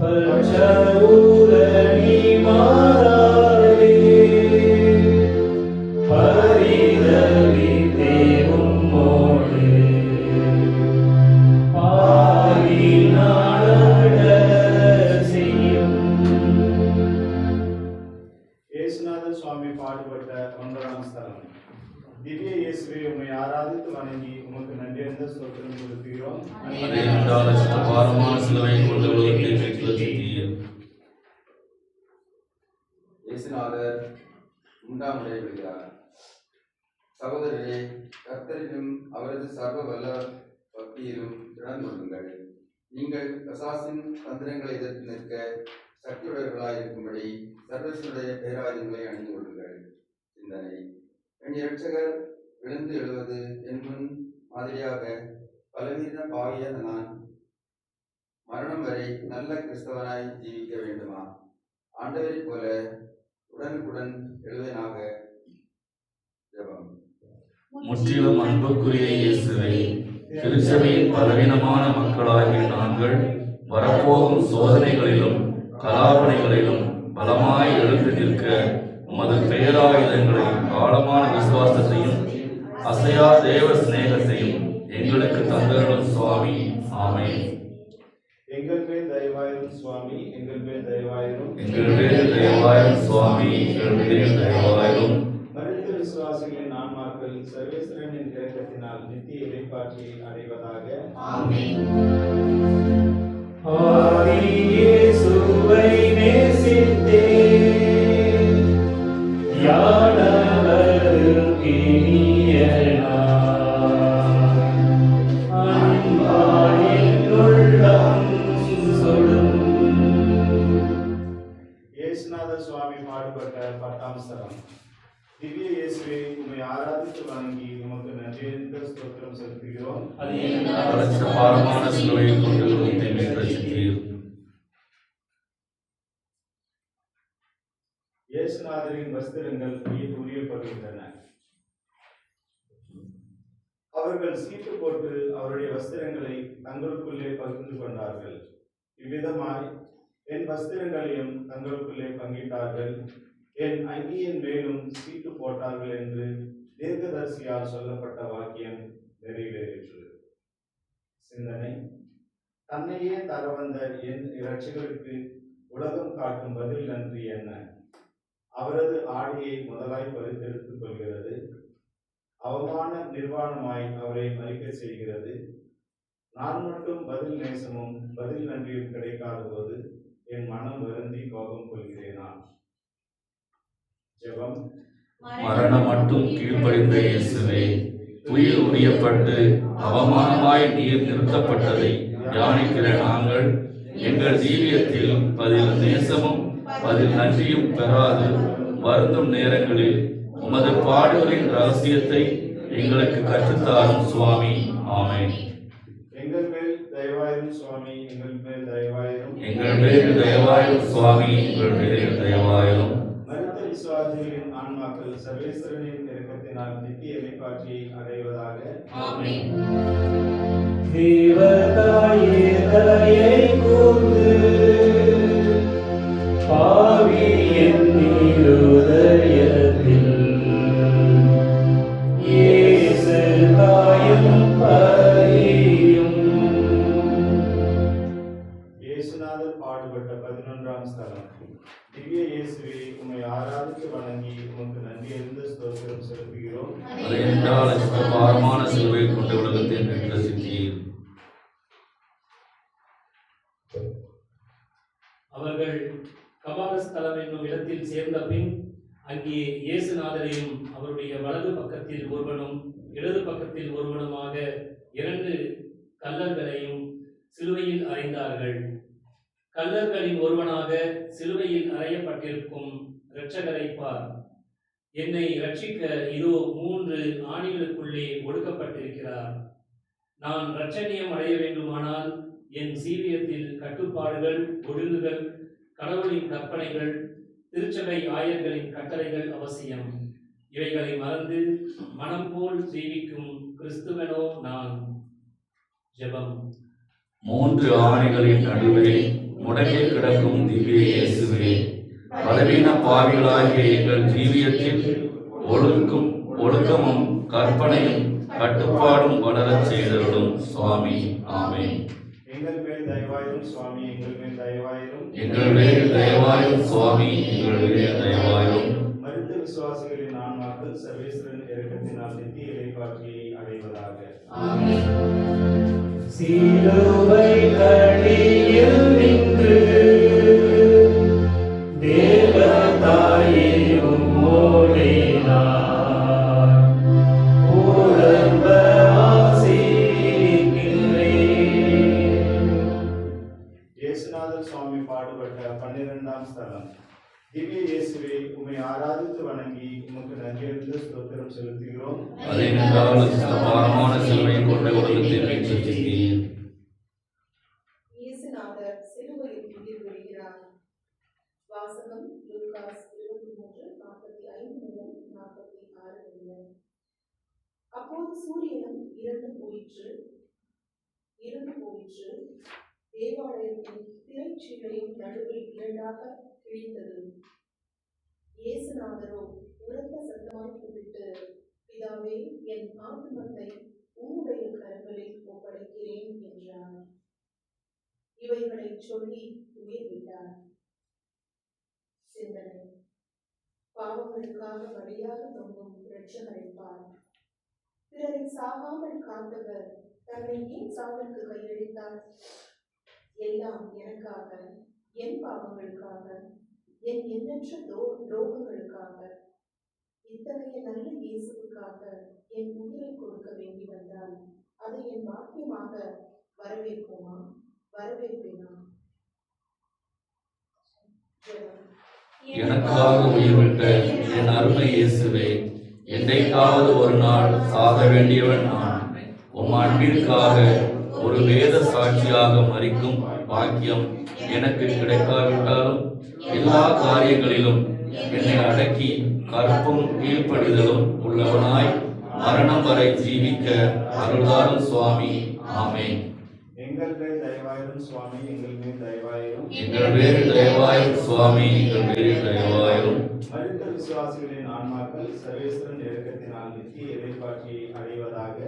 பஞ்சஊரணி மாறாரே பரிதவித்தே உம்மோடு பாடி நாட செய்யும். இயேசுநாதர் சுவாமி பாடுபட்ட 9ஆம் ஸ்தலம். திவ்ய இயேசுவை உம்மை ஆராதித்து வணங்கி உமக்கு நன்றியறிந்த ஸ்தோத்திரம் செலுத்துகிறோம். இயேசுநாதர் உண்டாமுடைய விடுகிறார். சகோதரரே, கர்த்தரிலும் அவரது சர்வ வல்ல பக்தியிலும் திறன் கொள்ளுங்கள். நீங்கள் கசாசின் தந்திரங்களை எதிர்த்து நிற்க சக்தியுடையவர்களாயிருக்கும்படி சர்வசனுடைய பேராயுதங்களை அணிந்து கொள்ளுங்கள். சிந்தனை: என் இரட்சகர் விழுந்து எழுவது என் முன் மாதிரியாக பலவீன பாவியான நான் மரணம் வரை நல்ல கிறிஸ்தவனாய் ஜீவிக்க வேண்டுமா? ஆண்டவரை போல உடனுக்குடன் எழுவேனாக. ஜெபம். முற்றிலும் அன்புக்குரிய இயேசுவை, திருச்சபையின் பலவீனமான மக்களாகிய நாங்கள் வரப்போகும் சோதனைகளிலும் கலாபனைகளிலும் பலமாய் எழுந்து நிற்க உமது பேராயுதங்களை ஆழமான விசுவாசத்தையும் அசையா தேவ சிநேகத்தையும் எங்களுக்கு தந்தருளும் சுவாமி. ஆமென். எங்கள் மேல் தயவாயிரும் சுவாமி, எங்கள் மேல் தயவாயிரும். எங்கள் மேல் தயவாயிரும் சுவாமி, எங்கள் மேல் தயவாயிரும். மரித்த விசுவாசிகளின் ஆன்மாக்கள் சர்வேஸ்வரனின் இரக்கத்தினால் நித்திய இறைப்பாற்றியை அடைவதாக. ஆமென். இயேசுவை நேசித்தே யானவருக்கு இயேசுநாதர் சுவாமி பாடுபட்ட 10ஆம் ஸ்தலம். திவ்ய இயேசுவை உம்மை ஆராதித்து வணங்கி உமக்கு நன்றியறிந்த ஸ்தோத்திரம் செலுத்துகிறோம். பாரமான சிலுவையை கொண்டு உலகத்தை மீட்டு ரட்சித்தீர். இயேசுநாதரின் வஸ்திரங்கள் உரியப்படுகின்றன. அவர்கள் சீட்டு போட்டு அவருடைய வஸ்திரங்களை தங்களுக்குள்ளே பகிர்ந்து கொண்டார்கள். இவ்விதமாய் என் வஸ்திரங்களையும் தங்களுக்குள்ளே பங்கிட்டார்கள், என் அங்கியின் மேலும் சீட்டு போட்டார்கள் என்று தீர்க்கதரிசியால் சொல்லப்பட்ட வாக்கியம் நிறைவேறிற்று. சிந்தனை: தன்னையே தர வந்த என் இரட்சகருக்கு உலகம் காட்டும் பதில் நன்றி என்ன? அவரது ஆடையை முதலாய் பறித்தெடுத்துக் கொள்கிறது, அவமான நிர்வாணமாய் அவரை மறிக்க செய்கிறது. நான் மட்டும் பதில் நேசமும் பதில் நன்றியும் கிடைக்காத போது என் மனம் வருந்தி கோபம் கொள்கிறேனா? ஜெபம். மரணம் மட்டும் கீழ்ப்படிந்த இயேசுவே, உயிர் உரியப்பட்டு அவமானமாய் நீர் நிறுத்தப்பட்டதை தியானிக்கிற நாங்கள் எங்கள் ஜீவியத்தில் பதில் நேசமும் பதில் நன்றியும் பெறாது வருந்தும் நேரங்களில் உமது பாடுகளின் ரகசியத்தை எங்களுக்கு கற்றுத்தாரும் சுவாமி. ஆமென். எங்கள் மேல் தயவாயிரும் சுவாமி, எங்கள் மேல் தயவாயிரும். எங்கள் மேல் தயவாயிரும் சுவாமி, எங்கள் மேல் தயவாயிரும். மரித்த விசுவாசிகளின் ஆன்மாக்கள் சர்வேஸ்வரனின் இரக்கத்தினால் நித்திய இறைப்பாற்றியை அடைவதாக. ஆமென். தேவதாயே தயை கூர்ந்து பாவி என் இருதயத்தில் இயேசு தாயும் பரியும். இயேசுநாதர் பாடுபட்ட 11ஆம் ஸ்தலம். திவ்ய இயேசுவை உம்மை ஆராதித்து வணங்கி உமக்கு நன்றியறிந்த ஸ்தோத்திரம் செலுத்துகிறோம். அதென்றால் பாரமான சிலுவை கொண்டு உலகத்தை மீட்டு ரட்சித்தீர். அவர்கள் கபாலஸ்தலம் என்னும் இடத்தில் சேர்ந்த பின் அங்கே இயேசுநாதரையும் அவருடைய வலது பக்கத்தில் ஒருவனும் இடது பக்கத்தில் ஒருவனுமாக 2 கல்லர்களையும் சிலுவையில் அறைந்தார்கள். கல்லர்களின் ஒருவனாக சிலுவையில் அறையப்பட்டிருக்கும் இரட்சகரை பார். என்னை ரட்சிக்க இதோ 3 ஆணிகளுக்குள்ளே ஒடுக்கப்பட்டிருக்கிறார். நான் இரட்சணியம் அடைய வேண்டுமானால் என் சீவியத்தில் கட்டுப்பாடுகள், ஒழுங்குகள், கடவுளின் கற்பனைகள், திருச்சபை ஆயர்களின் கட்டளைகள் அவசியம். இவைகளை மறந்து மனம் போல் ஜீவிக்கும் கிறிஸ்துவனோ நான். ஜெபம். 3 ஆணிகளின் நடுவே முடங்கி கிடக்கும் திவ்ய இயேசுவே, பலவீன பாவிகளாகிய எங்கள் ஜீவியத்தில் ஒழுக்கமும் கற்பனையும் கட்டுப்பாடும் வளரச் செய்தருளும் சுவாமி. ஆமென். எங்கள் மேல் தயவாயிரும் சுவாமி, எங்கள் மேல் தயவாயிரும். எங்கள் மேல் தயவாயிரும் சுவாமி, எங்கள் மேல் தயவாயிரும். மரித்த விசுவாசிகளின் ஆன்மாக்கள் சர்வேஸ்வரன் இரக்கத்தினால் நித்திய இறைப்பாற்றியை அடைவதாக. சிலுவை கடியில் நின்று தேவதாயே உம்மோடே நான் உடம்ப ஆசீர்வதிக்கின்றேன். இயேசுநாதர் சுவாமி பாடுபட்ட 12ஆம் ஸ்தலம். திவ்ய இயேசுவே, உம்மை ஆராதித்து வணங்கி உமக்கு நன்றியறிந்த ஸ்தோத்திரம் செலுத்துகிறோம். அதேனென்றால் பாரமான சிலுவை கொண்ட உலகத்தை மீட்சித்தீர். இயேசுநாதர் சிலுவையில் உயிர் விடுகிறார். வாசகம் லூகாஸ் 23:45 முதல் 46 முடிய. அப்போது சூரியனும் இருண்டு போயிற்று. தேவாலயத்தின் திரைச்சீலையின் நடுவில் இரண்டாக கிழிந்தது. இயேசுநாதரோ உரத்த சத்தமாய் கூப்பிட்டு, பிதாவே, என் ஆத்துமத்தை உம்முடைய கரங்களில் ஒப்படைக்கிறேன் என்றார். இவைகளை சொல்லி உயிர் விட்டார். சிந்தனை. பாவங்களுக்காக பலியாக தொங்கும் இரட்சகரை பார். பிறரை சாகாமல் காத்தவர் தன்னை ஏன் சாவிற்கு கையளித்தார்? எல்லாம் எனக்காக, என் பாவங்களுக்காக, என் எண்ணற்ற துரோகங்களுக்காக. இத்தகைய நல்ல இயேசுவுக்காக என் உயிரை கொடுக்க வேண்டி வந்தால் அதை என் பாக்கியமாக வரவேற்பேனா? எனக்காக உயிர்விட்ட என் அருமை இயேசுவே, என்றைக்காவது ஒரு நாள் சாக வேண்டியவன் நான். உம் அன்பிற்காக ஒரு வேத சாட்சியாக மரிக்கும் பாக்கியம் எனக்கு கிடைக்காவிட்டாலும் எல்லா காரியங்களிலும் என்னை அடக்கி கற்பும் கீழ்ப்படிதலும் உள்ளவனாய் மரணம் வரை ஜீவிக்க அருள்தாரும் சுவாமி. ஆமென். எங்கள் மேல் தயவாயிரும் சுவாமி, எங்கள் மேல் தயவாயிரும். எங்கள் மேல் தயவாயிரும் சுவாமி, எங்கள் மேல் தயவாயிரும். மரித்த விசுவாசிகளின் ஆன்மாக்கள் சர்வேஸ்வரன் இரக்கத்தினால் நித்திய இறைப்பாற்றியை அடைவதாக.